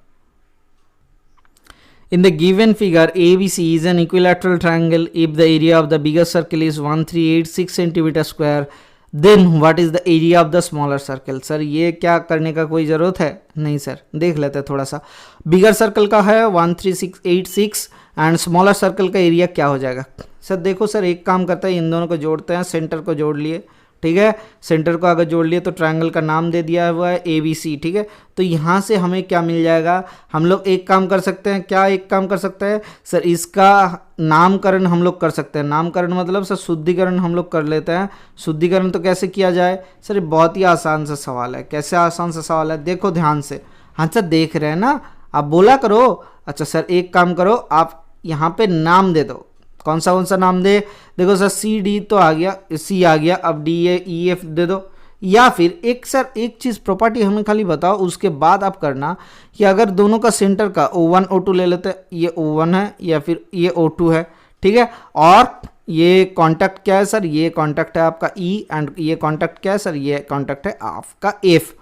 In the given figure, ABC is an equilateral triangle if the area of the bigger circle is 1386 centimeter square. Then what is the area of the smaller circle? Sir ये क्या करने का कोई ज़रूरत है नहीं सर, देख लेते हैं थोड़ा सा। बिगर सर्कल का है 13686 एंड स्मॉलर सर्कल का एरिया क्या हो जाएगा सर? देखो सर, एक काम करते हैं, इन दोनों को जोड़ते हैं, सेंटर को जोड़ लिए, ठीक है। सेंटर को अगर जोड़ लिए तो ट्रायंगल का नाम दे दिया हुआ है ABC, ठीक है। तो यहाँ से हमें क्या मिल जाएगा, हम लोग एक काम कर सकते हैं, क्या एक काम कर सकते हैं सर, इसका नामकरण हम लोग कर सकते हैं। नामकरण मतलब सर शुद्धिकरण हम लोग कर लेते हैं। शुद्धिकरण तो कैसे किया जाए सर, बहुत ही आसान सा सवाल है। कैसे आसान सा सवाल है, देखो ध्यान से। हाँ सर देख रहे हैं ना, आप बोला करो। अच्छा सर एक काम करो, आप यहाँ पे नाम दे दो, कौन सा नाम दे, देखो सर CD तो आ गया, C आ गया, अब DE F दे दो। या फिर एक सर एक चीज़ प्रॉपर्टी हमें खाली बताओ, उसके बाद आप करना कि अगर दोनों का सेंटर का O1 O2 ले लेते हैं, ये O1 है या फिर ये O2 है, ठीक है। और ये कॉन्टैक्ट क्या है सर, ये कॉन्टैक्ट है आपका E एंड ये कॉन्टैक्ट क्या है सर, ये कॉन्टैक्ट है आपका F।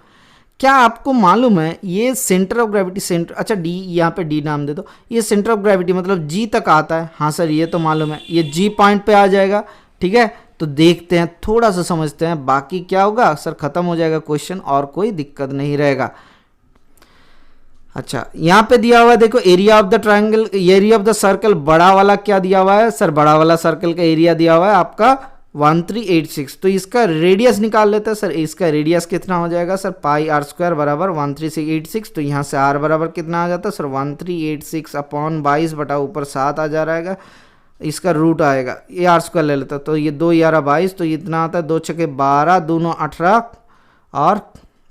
क्या आपको मालूम है ये सेंटर ऑफ ग्रेविटी, सेंटर, अच्छा D, यहाँ पे D नाम दे दो, ये सेंटर ऑफ ग्रेविटी मतलब G तक आता है। हाँ सर ये तो मालूम है, ये G पॉइंट पे आ जाएगा, ठीक है। तो देखते हैं, थोड़ा सा समझते हैं, बाकी क्या होगा सर, खत्म हो जाएगा क्वेश्चन और कोई दिक्कत नहीं रहेगा। अच्छा यहाँ पे दिया हुआ है, देखो area of the triangle, area of the circle, बड़ा वाला क्या दिया हुआ है सर, बड़ा वाला सर्कल का एरिया दिया हुआ है आपका 1386। तो इसका रेडियस निकाल लेते हैं सर। इसका रेडियस कितना हो जाएगा सर, πr² बराबर 1386। तो यहाँ से r बराबर कितना आ जाता है सर, 1386 अपॉन 22 बटा ऊपर 7 आ जा रहेगा। इसका रूट आएगा, ये r² ले लेता, तो ये 2 11 22, तो इतना आता है 2 6 12, दोनों 18 और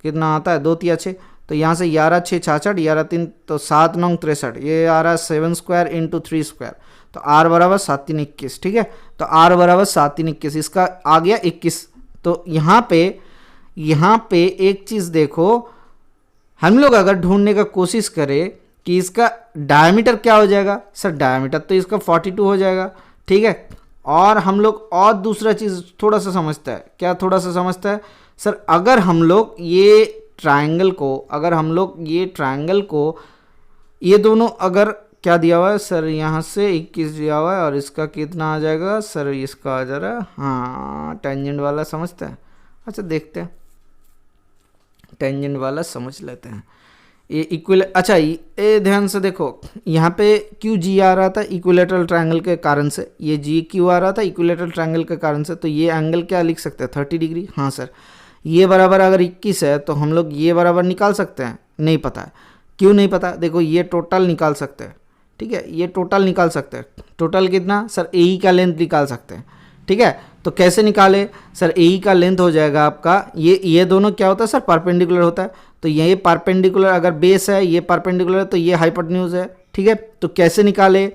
कितना आता है 2 3 6, तो यहाँ से 11 6 66, 11 3 तो 7 9 63, ये आ रहा है 7 स्क्वायर इंटू 3 स्क्वायर। तो r बराबर 7 3 21, ठीक है। तो r बराबर 7 3 21, इसका आ गया 21। तो यहाँ पे एक चीज़ देखो, हम लोग अगर ढूंढने का कोशिश करें कि इसका डायमीटर क्या हो जाएगा सर, डायमीटर तो इसका 42 हो जाएगा, ठीक है। और हम लोग और दूसरा चीज़ थोड़ा सा समझता है, क्या थोड़ा सा समझता है सर, अगर हम लोग ये ट्रायंगल को ये दोनों अगर क्या दिया हुआ है सर, यहाँ से 21 दिया हुआ है और इसका कितना आ जाएगा सर, इसका आ जा रहा है, हाँ टेंजेंट वाला समझते हैं। अच्छा देखते हैं, टेंजेंट वाला समझ लेते हैं। ये इक्वल, अच्छा ये ध्यान से देखो, यहाँ पे क्यू जी आ रहा था इक्विलेटरल ट्रायंगल के कारण से, ये जी क्यू आ रहा था इक्विलेटरल ट्रायंगल के कारण से, तो ये एंगल क्या लिख सकते हैं 30 डिग्री। हाँ सर, ये बराबर अगर 21 है तो हम लोग ये बराबर निकाल सकते हैं, नहीं पता है, क्यों नहीं पता, देखो ये टोटल निकाल सकते हैं, ठीक है, ये टोटल निकाल सकते हैं। टोटल कितना सर, ए का लेंथ निकाल सकते हैं, ठीक है। तो कैसे निकाले सर, ए का लेंथ हो जाएगा आपका, ये दोनों क्या होता है सर, परपेंडिकुलर होता है। तो ये परपेंडिकुलर अगर बेस है, ये परपेंडिकुलर है, तो ये हाइपोटेन्यूज है, ठीक है। तो कैसे निकाले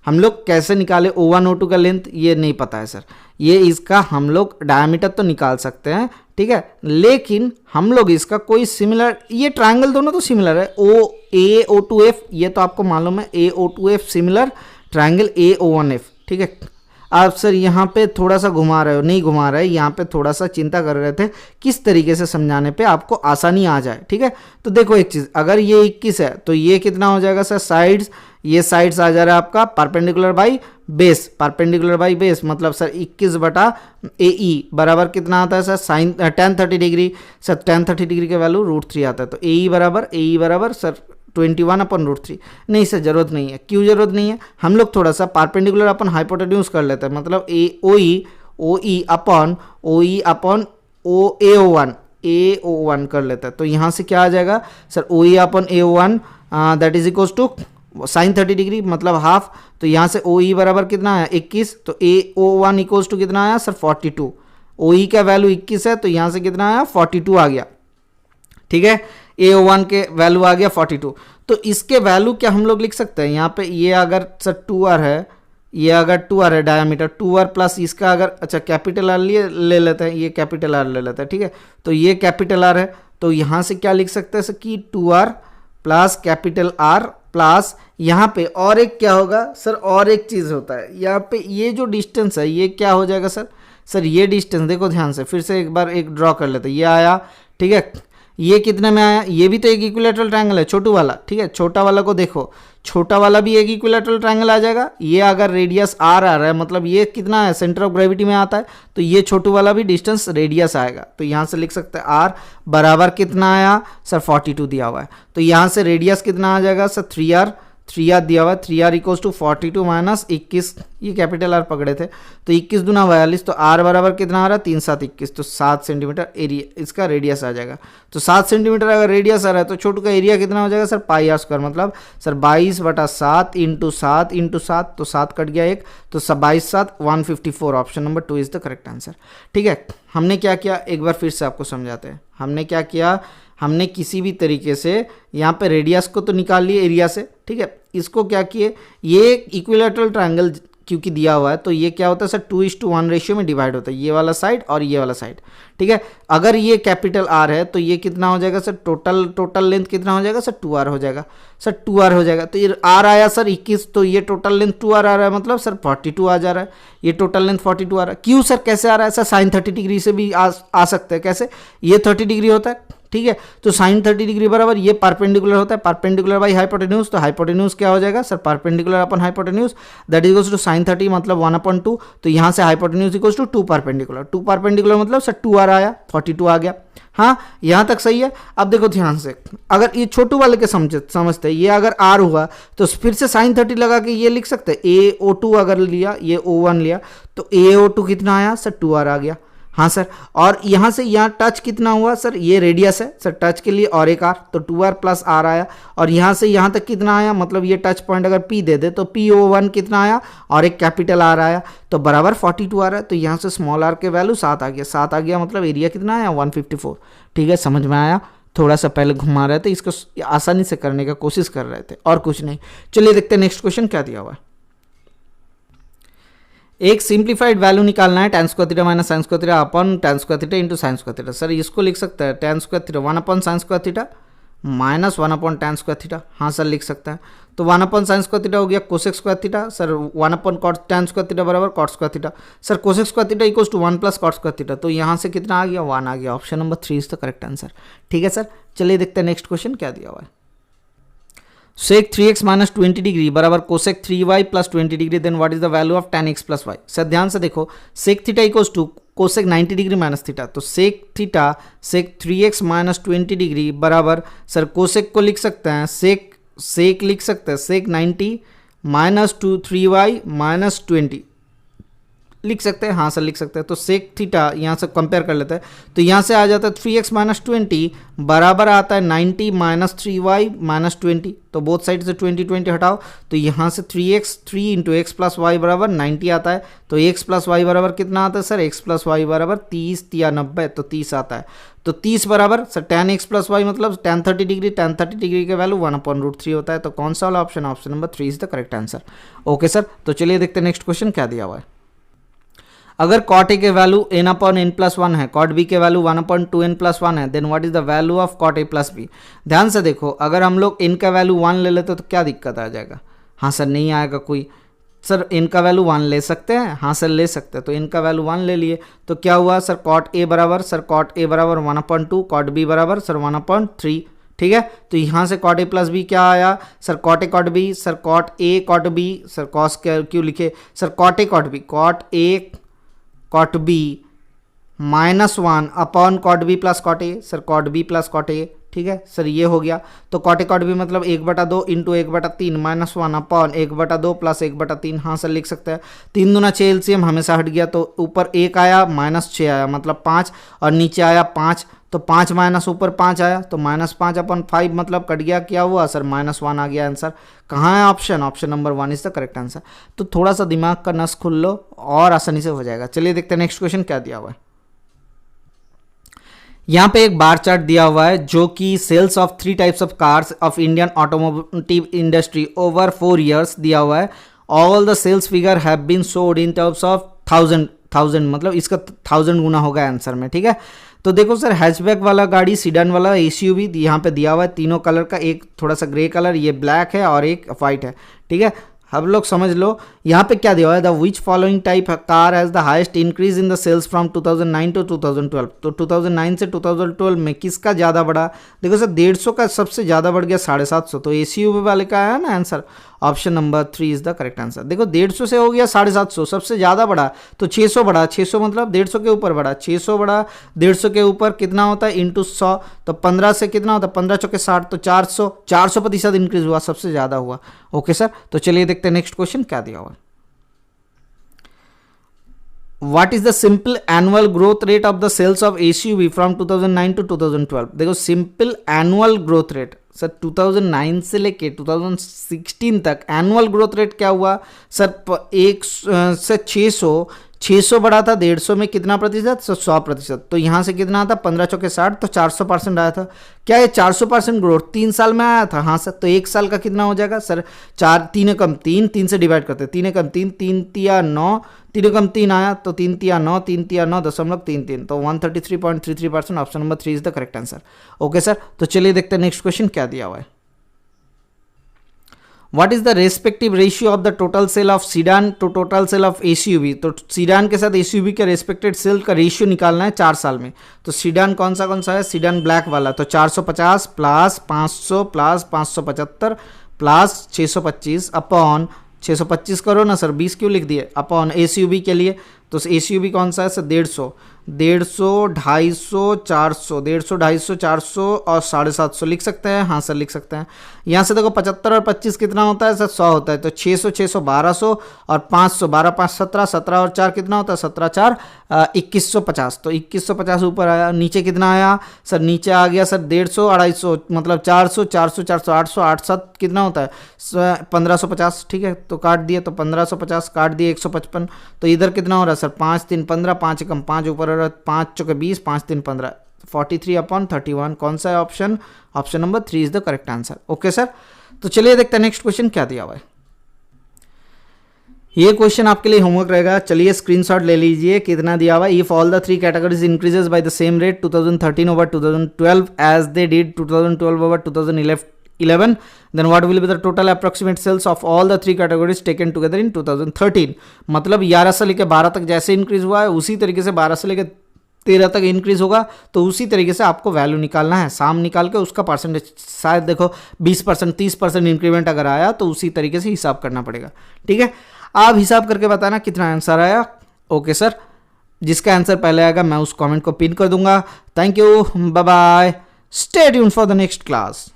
हम लोग, कैसे निकाले O1 O2 का लेंथ, ये नहीं पता है सर। ये इसका हम लोग डायमीटर तो निकाल सकते हैं, ठीक है, लेकिन हम लोग इसका कोई सिमिलर, ये ट्रायंगल दोनों तो सिमिलर है, AO2F, ये तो आपको मालूम है AO2F सिमिलर ट्राइंगल AO1F, ठीक है। आप सर यहाँ पे थोड़ा सा घुमा रहे हो, नहीं घुमा रहे, यहाँ पे थोड़ा सा चिंता कर रहे थे किस तरीके से समझाने पे आपको आसानी आ जाए, ठीक है। तो देखो एक चीज़, अगर ये 21 है तो ये कितना हो जाएगा सर, साइड्स, ये साइड्स आ जा रहा है आपका perpendicular by base, perpendicular by base मतलब सर 21 बटा AE बराबर कितना आता है सर, साइन tan 30 डिग्री, सर tan 30 डिग्री का वैल्यू √3 आता है। तो AE बराबर सर 21/√3। नहीं सर जरूरत नहीं है, क्यों जरूरत नहीं है, हम लोग थोड़ा सा परपेंडिकुलर अपन हाइपोटेन्यूज कर लेते हैं, मतलब OE अपन AO1 कर लेते हैं। तो यहाँ से क्या आ जाएगा sir, OE upon AO1 that is equals to sine 30 degree मतलब हाफ। तो यहाँ से OE बराबर कितना आया 21, तो AO1 इक्वल्स टू कितना आया सर 42। OE का वैल्यू 21 है तो यहाँ से कितना आया 42 आ गया, ठीक है। AO1 के वैल्यू आ गया 42। तो इसके वैल्यू क्या हम लोग लिख सकते हैं यहाँ पे, ये अगर सर 2R है, ये अगर 2R है डायमीटर, 2R प्लस इसका अगर अच्छा कैपिटल R ले लेते हैं, ये कैपिटल R ले लेते हैं, ठीक है। तो ये कैपिटल R है, तो यहाँ से क्या लिख सकते हैं सर कि 2R plus capital R plus यहाँ पे और एक क्या होगा सर, और एक चीज़ होता है यहाँ पे, ये जो डिस्टेंस है ये क्या हो जाएगा सर ये डिस्टेंस देखो ध्यान से, फिर से एक बार एक ड्रॉ कर लेते हैं, ये आया, ठीक है। ये कितने में आया, ये भी तो एक इक्विलैटरल ट्रायंगल है छोटू वाला, ठीक है। छोटा वाला को देखो, छोटा वाला भी एक इक्विलैटरल ट्रायंगल आ जाएगा। ये अगर रेडियस R आ रहा है मतलब ये कितना है, सेंटर ऑफ ग्रेविटी में आता है, तो ये छोटू वाला भी डिस्टेंस रेडियस आएगा। तो यहाँ से लिख सकते हैं R बराबर कितना आया सर 42 दिया हुआ है। तो यहाँ से रेडियस कितना आ जाएगा सर 3R दिया हुआ है, 3R इक्वल्स टू 42 माइनस 21, ये कैपिटल R पकड़े थे, तो 21 दूना 42, तो R बराबर कितना आ रहा है 3 7 21, तो 7 सेंटीमीटर एरिया इसका रेडियस आ जाएगा। तो 7 सेंटीमीटर अगर रेडियस आ रहा है तो छोटू का एरिया कितना हो जाएगा सर πr² मतलब सर 22/7 इंटू 7, तो 7 कट गया एक, तो 22×7 154, option number 2 is the correct answer, ठीक है। हमने क्या किया एक बार फिर से आपको समझाते हैं, हमने क्या किया, हमने किसी भी तरीके से यहाँ पे रेडियस को तो निकाल लिए एरिया से, ठीक है। इसको क्या किए, ये इक्विलैटरल ट्रायंगल क्योंकि दिया हुआ है तो ये क्या होता है सर 2:1 रेशियो में डिवाइड होता है, ये वाला साइड और ये वाला साइड, ठीक है। अगर ये कैपिटल R है तो ये कितना हो जाएगा सर, टोटल लेंथ कितना हो जाएगा सर 2R हो जाएगा, सर 2R हो जाएगा। तो ये R आया सर 21, तो ये टोटल लेंथ 2R आ रहा है मतलब सर 42 आ जा रहा है, ये टोटल लेंथ 42 आ रहा है। क्यों सर कैसे आ रहा है सर, साइन 30 डिग्री से भी आ सकते हैं, कैसे, ये 30 डिग्री होता है, ठीक है। तो साइन 30 डिग्री बराबर ये परपेंडिकुलर होता है, परपेंडिकुलर बाई हाइपोटेन्यूज, तो हाइपोटेन्यूज क्या हो जाएगा sir perpendicular upon hypotenuse that is equals to sine 30 मतलब 1/2, तो यहाँ से हाइपोटेन्यूज इक्वल्स टू 2 परपेंडिकुलर मतलब सर 2R आया 42 आ गया। हाँ यहाँ तक सही है। अब देखो ध्यान से, अगर ये छोटू वाले के समझते ये अगर R हुआ तो फिर से साइन 30 लगा के ये लिख सकते AO2 अगर लिया, ये O1 लिया, तो AO2 कितना आया सर 2R आ गया। हाँ सर, और यहाँ से यहाँ टच कितना हुआ सर, ये रेडियस है सर, टच के लिए और एक R, तो 2R प्लस R आया, और यहाँ से यहाँ तक कितना आया, मतलब ये टच पॉइंट अगर P दे दे तो PO1 कितना आया और एक कैपिटल R आया, तो बराबर 42 आ रहा है। तो यहाँ से स्मॉल r के वैल्यू 7 आ गया, 7 आ गया मतलब एरिया कितना आया 154, ठीक है। समझ में आया, थोड़ा सा पहले घुमा रहे थे, इसको आसानी से करने का कोशिश कर रहे थे और कुछ नहीं। चलिए देखते हैं नेक्स्ट क्वेश्चन क्या दिया हुआ है। एक सिंप्लीफाइड वैल्यू निकालना है tan square theta minus sine square theta upon tan square theta into sine square theta. Sir इसको लिख सकते हैं tan square theta 1/sin square theta minus 1/tan square theta. हाँ सर लिख सकते हैं। तो 1/sin स्क्वायर थीटा हो गया cosec square theta, sir 1/cot tan square theta बराबर cot square theta. Sir cosec square theta equals to 1 + cot square theta, तो यहाँ से कितना आ गया 1 आ गया। Option number 3 is the correct answer, ठीक है सर। चलिए देखते हैं नेक्स्ट क्वेश्चन क्या दिया हुआ है। sec 3x माइनस 20 डिग्री बराबर cosec 3y plus 20 degree, then what is the value of tan x plus Y. Sir ध्यान से देखो, sec theta equals to cosec 90 degree minus theta, तो sec theta sec 3x minus 20 degree बराबर सर कोसेक को लिख सकते हैं सेक लिख सकते हैं सेक 90 माइनस 3y माइनस 20 लिख सकते हैं। हाँ सर लिख सकते हैं। तो सेक थीटा यहाँ से कंपेयर कर लेते हैं, तो यहाँ से आ जाता है 3x माइनस 20 बराबर आता है 90 माइनस 3y माइनस 20, तो बोथ साइड से 20 हटाओ, तो यहाँ से 3 इंटू एक्स प्लस वाई बराबर 90 आता है। तो x प्लस वाई बराबर कितना आता है सर, x प्लस वाई बराबर 30 या 90, तो 30 आता है। तो 30 बराबर sir tan x plus y मतलब tan 30 डिग्री, tan 30 डिग्री का वैल्यू 1/√3 होता है। तो कौन सा वाला option, option number 3 is the correct answer. Okay sir, तो चलिए देखते हैं नेक्स्ट क्वेश्चन क्या दिया हुआ है। अगर cot a के वैल्यू n/n+1 है, cot b के वैल्यू 1/2n+1 है, then what is the value of cot a plus b। ध्यान से देखो, अगर हम लोग n का वैल्यू 1 ले लेते तो क्या दिक्कत आ जाएगा। हाँ सर नहीं आएगा कोई, सर इनका वैल्यू 1 ले सकते हैं, हाँ सर ले सकते हैं, तो इनका वैल्यू 1 ले लिए, तो क्या हुआ सर कॉट ए बराबर, सर कॉट ए बराबर 1/2, कॉट बी बराबर सर 1/3, ठीक है। तो यहाँ से कॉट ए प्लस बी क्या आया sir cot a cot b, sir cot a cot b, sir cos क्यों लिखे sir cot a cot b, cot a cot b -1 upon cot b plus cot a, sir cot b plus cot a, ठीक है सर ये हो गया। तो कॉट ए कॉट बी मतलब 1/2 इंटू 1/3 -1 अपॉन 1/2 प्लस 1/3, हाँ सर लिख सकते हैं। 3 दूना 6 एलसीएम हमेशा हट गया, तो ऊपर 1 आया -6 आया मतलब 5, और नीचे आया 5, तो 5 माइनस ऊपर 5 आया, तो -5/5 मतलब कट गया, क्या हुआ सर -1 आ गया आंसर। कहाँ है option, option number 1 is the correct answer. तो थोड़ा सा दिमाग का नस खुल लो और आसानी से हो जाएगा। चलिए देखते हैं नेक्स्ट क्वेश्चन क्या दिया हुआ है। यहाँ पे एक बार चार्ट दिया हुआ है जो कि sales of 3 types of cars of Indian automotive industry over 4 years दिया हुआ है। All the sales figure have been sold in terms of 1000 मतलब इसका 1000 गुना होगा आंसर में, ठीक है। तो देखो सर हैचबैक वाला गाड़ी, सीडन वाला, एसयूवी यहाँ पे दिया हुआ है तीनों कलर का, एक थोड़ा सा ग्रे कलर, ये ब्लैक है और एक वाइट है, ठीक है। अब लोग समझ लो यहाँ पे क्या दिया हुआ है, the which following type car has the highest increase in the sales from 2009 to 2012। तो 2009 से 2012 में किसका ज़्यादा बढ़ा, देखो सर 150 का सबसे ज़्यादा बढ़ गया 750, तो एसयूवी वाले का है ना answer, option number 3 is the correct answer. देखो 150 से हो गया 750, सबसे ज़्यादा बढ़ा तो 600 बढ़ा, 600 मतलब 150 के ऊपर बढ़ा, 600 बढ़ा 150 के ऊपर कितना होता है इंटू 100, तो 15 से कितना होता है 15 चौके 60, तो 400% इंक्रीज हुआ, सबसे ज़्यादा हुआ। ओके सर, तो चलिए देखते हैं नेक्स्ट क्वेश्चन क्या दिया हुआ। What is the simple annual growth rate of the sales of SUV from 2009 to 2012? देखो simple annual growth rate sir 2009 से लेके 2016 तक एनुअल ग्रोथ रेट क्या हुआ सर, 1 से 600 बढ़ा था 150 में कितना प्रतिशत, 100%। तो यहाँ से कितना आता 15 चौके 60, तो 400% आया था। क्या ये 400% ग्रोथ 3 साल में आया था, हाँ सर। तो 1 साल का कितना हो जाएगा सर, 3 कम 3 से डिवाइड करते, 3 कम 3, 3 तिया 9, 3 कम 3 आया, तो 3 तिया 9, 3 तिया 9.33, तो 133.33%, option number 3 is the correct answer. Okay sir, तो चलिए देखते हैं नेक्स्ट क्वेश्चन क्या दिया हुआ है। What is the respective ratio of the total sale of sedan to total sale of SUV? तो सीडान के साथ SUV के रेस्पेक्टेड सेल का रेशियो निकालना है 4 साल में। तो सीडान कौन सा है, सीडान ब्लैक वाला, तो 450 प्लस 500 प्लस 575 प्लस 625 अपॉन 625 करो ना सर, 20 क्यों लिख दिए, अपॉन SUV के लिए। तो SUV कौन सा है सर, 150, 250, 400, 400 और 750 लिख सकते हैं, हाँ सर लिख सकते हैं। यहाँ से देखो 75 और 25 कितना होता है सर, 100 होता है, तो 600, 1200 और 500, 12 5 17, 17 और 4 कितना होता है, 17 4 2150, तो 2150 ऊपर आया। नीचे कितना आया सर, नीचे आ गया सर 150, 250 मतलब 400, 400, 400, 800, 8 कितना होता है 1550, ठीक है। तो काट दिए, तो 1550 काट दिए 155, तो इधर कितना हो रहा है सर 5 3 15, 5 कम 5 ऊपर 5 चौके 20, 5 3 15, 43/31। कौन सा है option, option number 3 is the correct answer. Okay sir, तो चलिए देखते हैं नेक्स्ट क्वेश्चन क्या दिया हुआ है। ये क्वेश्चन आपके लिए होमवर्क रहेगा, चलिए स्क्रीनशॉट ले लीजिए कितना दिया हुआ है। If all the 3 categories increases by the same rate 2013 over 2012 as they did 2012 over 2011, then what will be the total approximate sales of all the 3 categories taken together in 2013? मतलब 11 से लेकर 12 तक जैसे इंक्रीज हुआ है उसी तरीके से 12 से लेकर 13 तक इंक्रीज होगा, तो उसी तरीके से आपको वैल्यू निकालना है। साम निकाल के उसका परसेंटेज, शायद देखो 20% 30% इंक्रीमेंट अगर आया तो उसी तरीके से हिसाब करना पड़ेगा, ठीक है। आप हिसाब करके बताना कितना आंसर आया। ओके सर, जिसका आंसर पहले आएगा मैं उस कमेंट को पिन कर दूंगा। Thank you, bye bye, stay tuned for the next class.